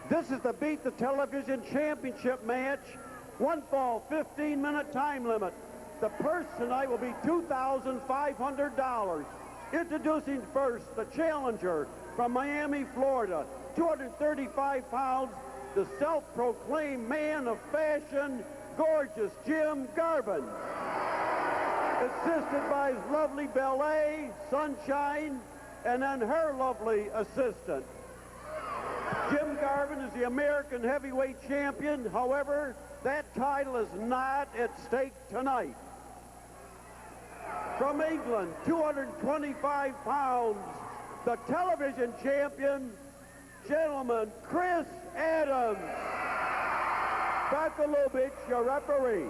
This is the Beat the Television Championship match. One fall, 15-minute time limit. The purse tonight will be $2,500. Introducing first the challenger from Miami, Florida, 235 pounds, the self-proclaimed man of fashion, gorgeous Jim Garvin. Assisted by his lovely ballet, Sunshine, and then her lovely assistant. Jim Garvin is the American heavyweight champion. However, that title is not at stake tonight. From England, 225 pounds, the television champion, gentleman, Chris Adams. Bartolobich, your referee.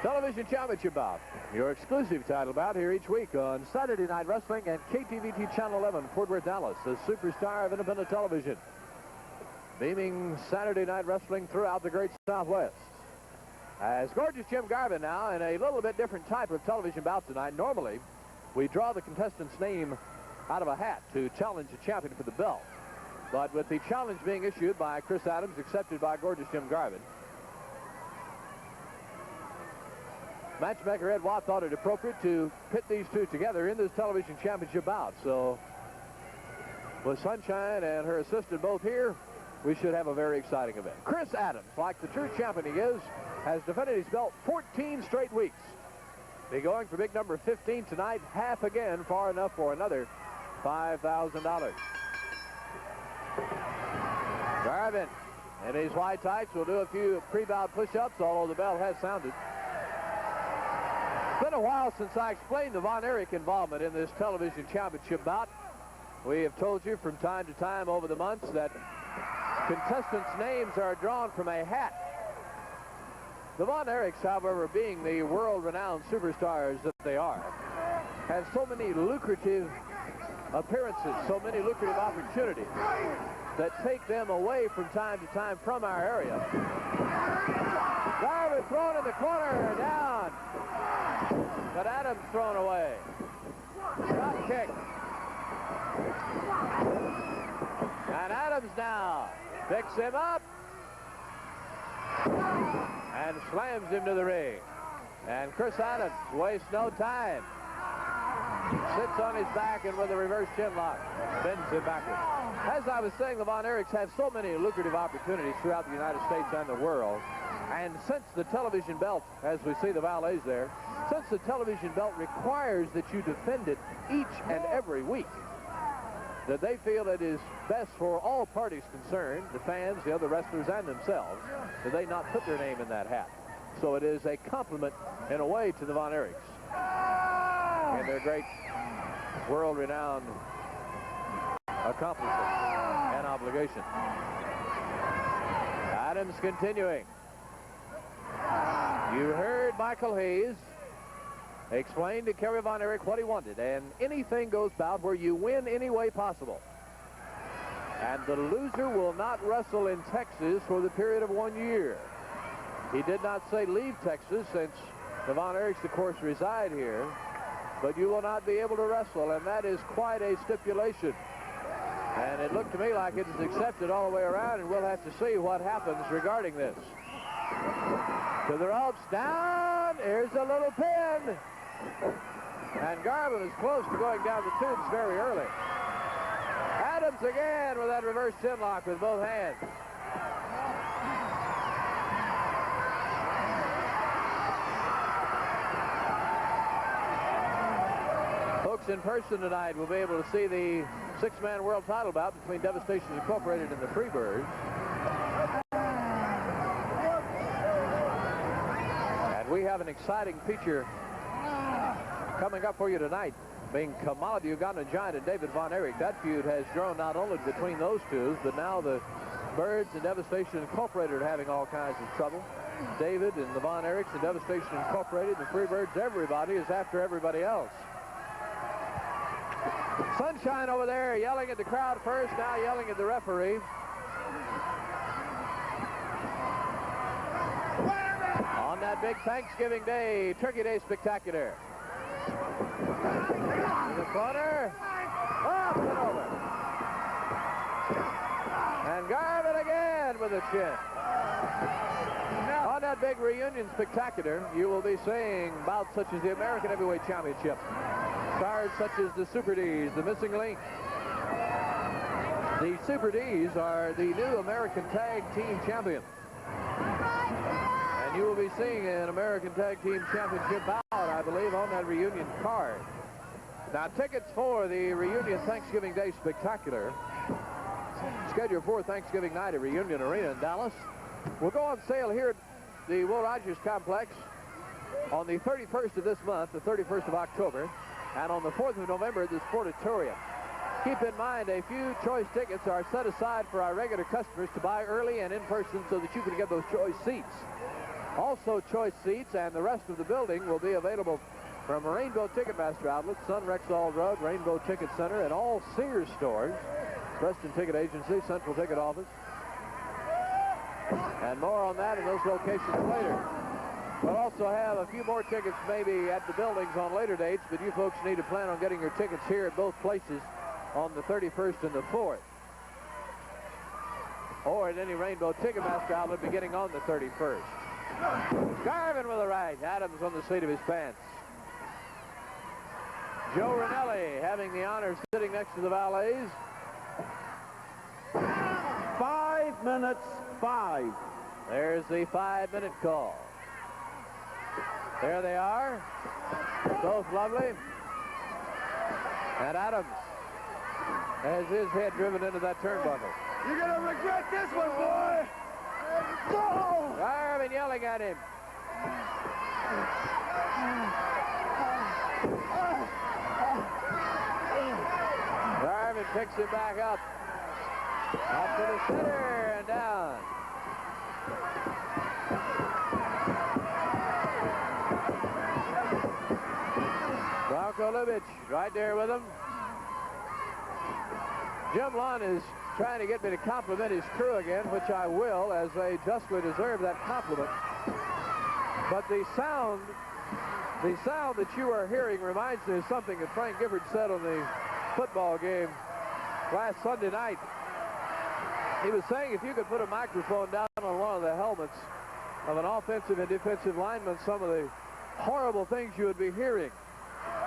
Television Championship bout, your exclusive title bout here each week on Saturday Night Wrestling and KTVT Channel 11, Fort Worth, Dallas, the superstar of independent television. Beaming Saturday Night Wrestling throughout the great Southwest. As gorgeous Jim Garvin now in a little bit different type of television bout tonight. Normally, we draw the contestant's name out of a hat to challenge the champion for the belt. But with the challenge being issued by Chris Adams, accepted by gorgeous Jim Garvin, matchmaker Ed Watt thought it appropriate to pit these two together in this television championship bout. So, with Sunshine and her assistant both here, we should have a very exciting event. Chris Adams, like the true champion he is, has defended his belt 14 straight weeks. Be going for big number 15 tonight, half again, far enough for another $5,000. Garvin in his white tights will do a few pre-bout push-ups, although the bell has sounded. It's been a while since I explained the Von Erich involvement in this television championship bout. We have told you from time to time over the months that contestants' names are drawn from a hat. The Von Erichs, however, being the world-renowned superstars that they are, have so many lucrative appearances, so many lucrative opportunities that take them away from time to time from our area. Garvin thrown in the corner, down. But Adams thrown away. Drop kick. And Adams now picks him up and slams him to the ring. And Chris Adams wastes no time. Sits on his back and with a reverse chin lock, bends him backwards. As I was saying, the Von Erichs have so many lucrative opportunities throughout the United States and the world. And since the television belt, as we see the valets there, since the television belt requires that you defend it each and every week, that they feel it is best for all parties concerned, the fans, the other wrestlers, and themselves, that they not put their name in that hat. So it is a compliment, in a way, to the Von Erichs and their great world-renowned accomplishment and obligation. Adams continuing. You heard Michael Hayes explain to Kerry Von Erich what he wanted, and anything goes bout where you win any way possible. And the loser will not wrestle in Texas for the period of 1 year. He did not say leave Texas, since the Von Erichs, of course, reside here, but you will not be able to wrestle, and that is quite a stipulation. And it looked to me like it is accepted all the way around, and we'll have to see what happens regarding this. To the ropes, down, here's a little pin. And Garvin is close to going down the tubes very early. Adams again with that reverse chin lock with both hands. Folks in person tonight will be able to see the six-man world title bout between Devastation Incorporated and the Freebirds. And we have an exciting feature coming up for you tonight, being Kamala, the Ugandan Giant, and David Von Erich. That feud has grown not only between those two, but now the Birds and Devastation Incorporated are having all kinds of trouble. David and the Von Erichs and Devastation Incorporated, the Freebirds, everybody is after everybody else. Sunshine over there yelling at the crowd first, now yelling at the referee. On that big Thanksgiving Day, Turkey Day Spectacular. In the corner, up and over. And Garvin again with a chin. On that big reunion spectacular, you will be seeing bouts such as the American Heavyweight Championship, stars such as the Super Ds, the Missing Link. The Super Ds are the new American Tag Team Champions. And you will be seeing an American Tag Team Championship bout, I believe, on that reunion card. Now, tickets for the Reunion Thanksgiving Day Spectacular, scheduled for Thanksgiving night at Reunion Arena in Dallas, will go on sale here at the Will Rogers Complex on the 31st of this month, the 31st of October, and on the 4th of November at the Sportatorium. Keep in mind, a few choice tickets are set aside for our regular customers to buy early and in person so that you can get those choice seats. Also, choice seats and the rest of the building will be available from Rainbow Ticketmaster Outlet, Sun Rexall Road, Rainbow Ticket Center, and all Sears stores, Preston Ticket Agency, Central Ticket Office, and more on that in those locations later. We'll also have a few more tickets maybe at the buildings on later dates, but you folks need to plan on getting your tickets here at both places on the 31st and the 4th. Or at any Rainbow Ticketmaster outlet beginning on the 31st. Garvin with a right. Adams on the seat of his pants. Joe Ranelli having the honor of sitting next to the valets. 5 minutes, 5. There's the 5-minute call. There they are. Both lovely. And Adams has his head driven into that turnbuckle. You're going to regret this one, boy. Go! Garvin yelling at him. Garvin picks him back up. Up to the center and down. Bronco Lubitsch right there with him. Jim Lund is trying to get me to compliment his crew again, which I will, as they justly deserve that compliment. But the sound that you are hearing reminds me of something that Frank Gifford said on the football game last Sunday night. He was saying if you could put a microphone down on one of the helmets of an offensive and defensive lineman, some of the horrible things you would be hearing.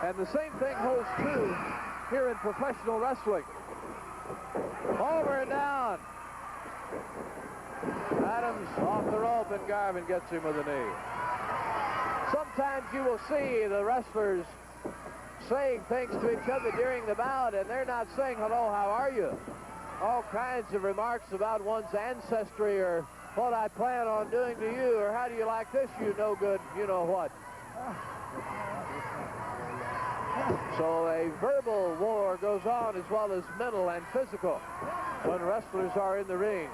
And the same thing holds true here in professional wrestling. Over and down. Adams off the rope, and Garvin gets him with a knee. Sometimes you will see the wrestlers saying things to each other during the bout, and they're not saying, hello, how are you? All kinds of remarks about one's ancestry or what I plan on doing to you, or how do you like this, you no good, you know what. So a verbal war goes on as well as mental and physical when wrestlers are in the ring.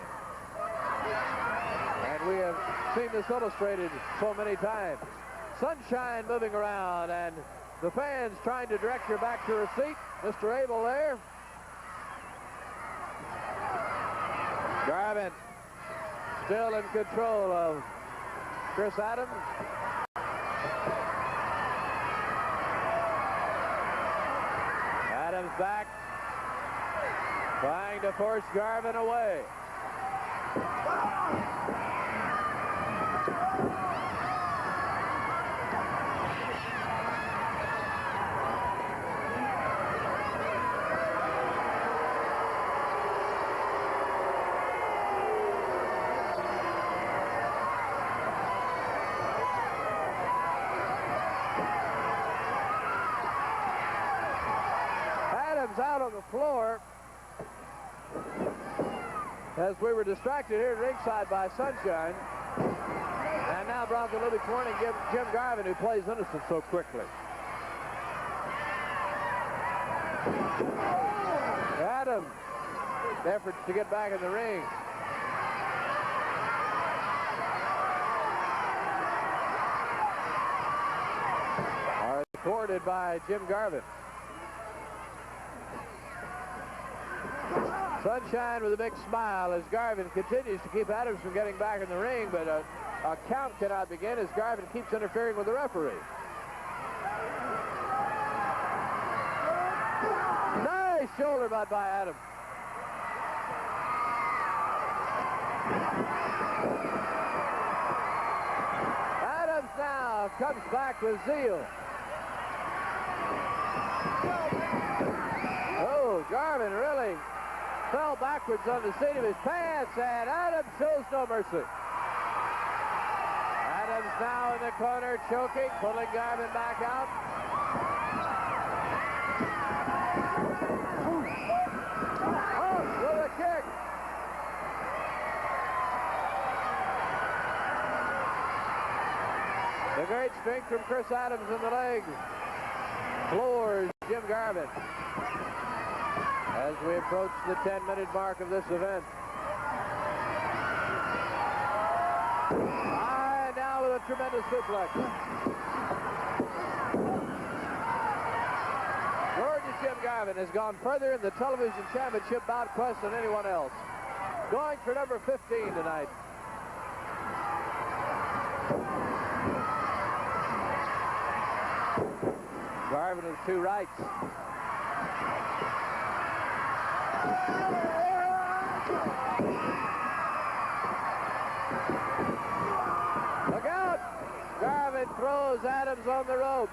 And we have seen this illustrated so many times. Sunshine moving around and the fans trying to direct her back to her seat. Mr. Abel there. Garvin still in control of Chris Adams. Adams back, trying to force Garvin away. Out on the floor as we were distracted here at ringside by Sunshine. And now Bronco Lubitsch warning Jim Garvin, who plays innocent so quickly. Adams, efforts to get back in the ring. Are thwarted by Jim Garvin. Sunshine with a big smile as Garvin continues to keep Adams from getting back in the ring, but a count cannot begin as Garvin keeps interfering with the referee. Nice shoulder butt by Adams. Adams now comes back with zeal. Oh, Garvin really fell backwards on the seat of his pants, and Adams shows no mercy. Adams now in the corner, choking, pulling Garvin back out. Oh, with a kick. The great strength from Chris Adams in the legs floors Jim Garvin as we approach the 10-minute mark of this event. And now with a tremendous suplex. Gorgeous Jim Garvin has gone further in the television championship bout quest than anyone else. Going for number 15 tonight. Garvin with 2 rights. Look out! Garvin throws Adams on the rope.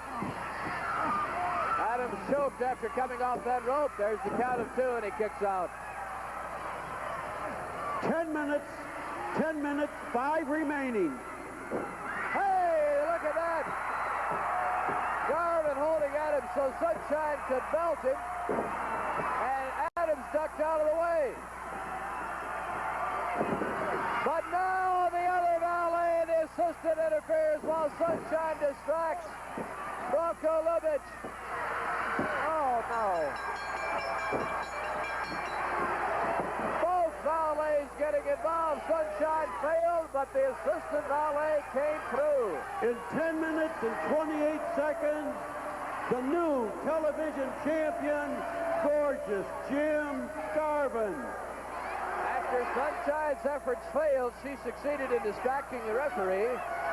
Adams choked after coming off that rope. There's the count of 2, and he kicks out. 10 minutes, 5 remaining. Hey, look at that! Garvin holding Adams so Sunshine could belt him, and Adams ducked out of the way. But now the other valet, the assistant, interferes while Sunshine distracts Bronco Lubitsch. Oh, no. Both valets getting involved. Sunshine failed, but the assistant valet came through. In 10 minutes and 28 seconds, the new television champion, gorgeous Jim Garvin. After Sunshine's efforts failed, she succeeded in distracting the referee.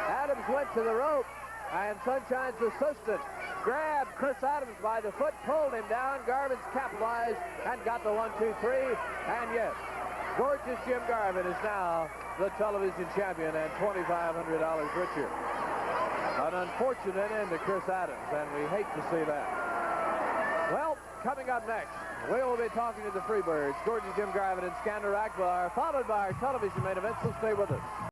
Adams went to the rope, and Sunshine's assistant grabbed Chris Adams by the foot, pulled him down. Garvin's capitalized and got the 1, 2, 3. And yes, gorgeous Jim Garvin is now the television champion and $2,500 richer. An unfortunate end to Chris Adams, and we hate to see that. Well, coming up next, we will be talking to the Freebirds, gorgeous Jim Garvin and Skander Akbar, followed by our television main event, so stay with us.